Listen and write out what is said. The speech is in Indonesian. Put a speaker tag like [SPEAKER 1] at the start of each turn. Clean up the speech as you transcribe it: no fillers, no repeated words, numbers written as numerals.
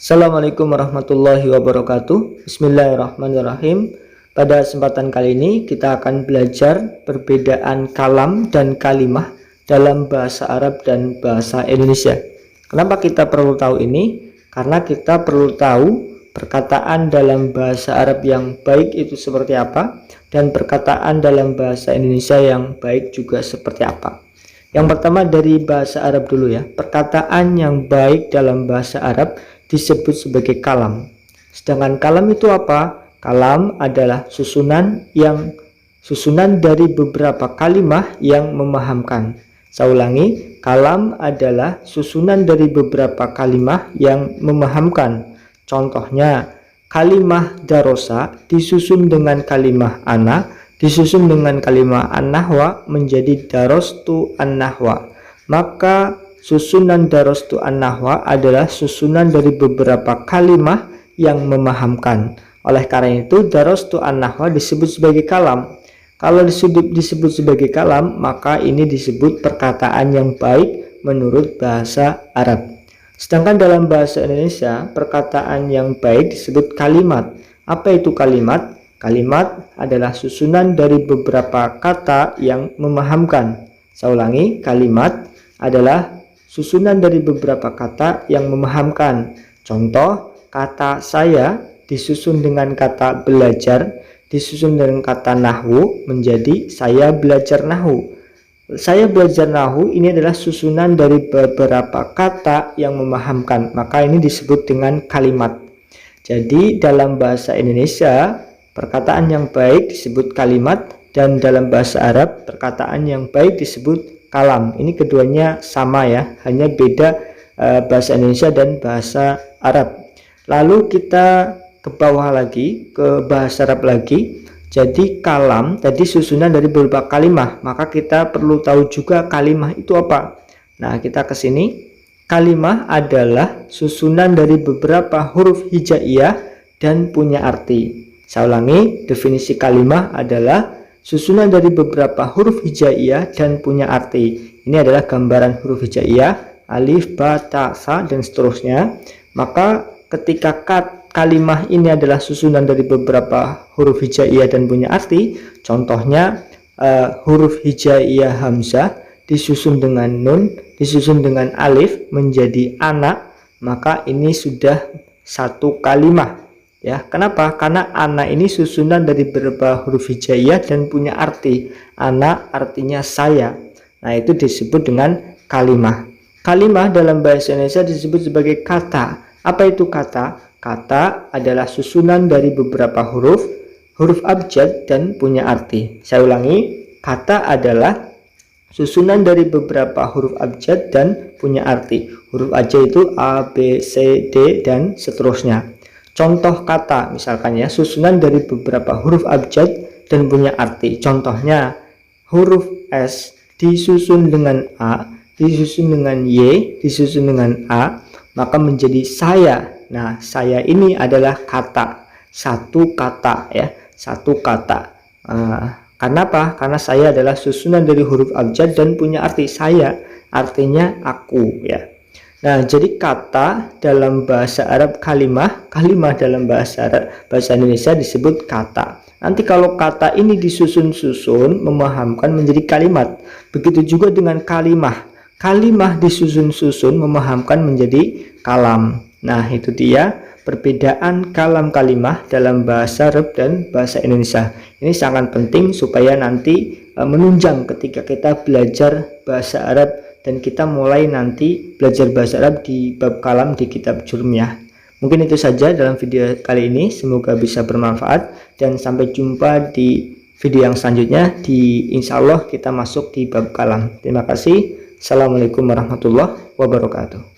[SPEAKER 1] Assalamualaikum warahmatullahi wabarakatuh. Bismillahirrahmanirrahim. Pada kesempatan kali ini kita akan belajar perbedaan kalam dan kalimah dalam bahasa Arab dan bahasa Indonesia. Kenapa kita perlu tahu ini? Karena kita perlu tahu perkataan dalam bahasa Arab yang baik itu seperti apa dan perkataan dalam bahasa Indonesia yang baik juga seperti apa. Yang pertama dari bahasa Arab dulu ya. Perkataan yang baik dalam bahasa Arab disebut sebagai kalam. Sedangkan kalam itu apa? Kalam adalah susunan dari beberapa kalimah yang memahamkan. Saya ulangi, kalam adalah susunan dari beberapa kalimah yang memahamkan. Contohnya, kalimah darosa disusun dengan kalimah ana, disusun dengan kalimah an-nahwa menjadi darostu an-nahwa. Maka susunan darostu an-nahwa adalah susunan dari beberapa kalimah yang memahamkan. Oleh karena itu, darostu an-nahwa disebut sebagai kalam. Kalau disebut sebagai kalam, maka ini disebut perkataan yang baik menurut bahasa Arab. Sedangkan dalam bahasa Indonesia, perkataan yang baik disebut kalimat. Apa itu kalimat? Kalimat adalah susunan dari beberapa kata yang memahamkan. Saya ulangi, kalimat adalah susunan dari beberapa kata yang memahamkan. Contoh, kata saya disusun dengan kata belajar, disusun dengan kata nahwu menjadi saya belajar nahwu. Saya belajar nahwu ini adalah susunan dari beberapa kata yang memahamkan. Maka ini disebut dengan kalimat. Jadi dalam bahasa Indonesia, perkataan yang baik disebut kalimat, dan dalam bahasa Arab, perkataan yang baik disebut kalam. Ini keduanya sama ya, hanya beda bahasa Indonesia dan bahasa Arab. Lalu kita ke bawah lagi, ke bahasa Arab lagi. Jadi kalam tadi susunan dari beberapa kalimah, maka kita perlu tahu juga kalimah itu apa. Nah, kita ke sini. Kalimah adalah susunan dari beberapa huruf hijaiyah dan punya arti. Saya ulangi, definisi kalimah adalah susunan dari beberapa huruf hijaiyah dan punya arti. Ini adalah gambaran huruf hijaiyah, alif, ba, ta, sa, dan seterusnya. Maka ketika kalimah ini adalah susunan dari beberapa huruf hijaiyah dan punya arti, contohnya huruf hijaiyah hamzah disusun dengan nun, disusun dengan alif menjadi anak, maka ini sudah satu kalimah. Ya, kenapa? Karena anak ini susunan dari beberapa huruf hijaiyah dan punya arti. Anak artinya saya. Nah, itu disebut dengan kalimah. Kalimah dalam bahasa Indonesia disebut sebagai kata. Apa itu kata? Kata adalah susunan dari beberapa huruf abjad dan punya arti. Saya ulangi, kata adalah susunan dari beberapa huruf abjad dan punya arti. Huruf abjad itu A, B, C, D, dan seterusnya. Contoh kata misalkan ya, susunan dari beberapa huruf abjad dan punya arti. Contohnya huruf S disusun dengan A, disusun dengan Y, disusun dengan A, maka menjadi saya. Nah, saya ini adalah kata, satu kata ya, satu kata. Karena apa? Karena saya adalah susunan dari huruf abjad dan punya arti. Saya artinya aku ya. Nah, jadi kata dalam bahasa Arab kalimah dalam bahasa Indonesia disebut kata. Nanti kalau kata ini disusun-susun memahamkan menjadi kalimat. Begitu juga dengan kalimah. Kalimah disusun-susun memahamkan menjadi kalam. Nah, itu dia perbedaan kalam kalimah dalam bahasa Arab dan bahasa Indonesia. Ini sangat penting supaya nanti menunjang ketika kita belajar bahasa Arab dan kita mulai nanti belajar bahasa Arab di bab kalam di kitab Jurmiyah. Mungkin itu saja dalam video kali ini, semoga bisa bermanfaat dan sampai jumpa di video yang selanjutnya. Insya Allah kita masuk di bab kalam. Terima kasih. Assalamualaikum warahmatullahi wabarakatuh.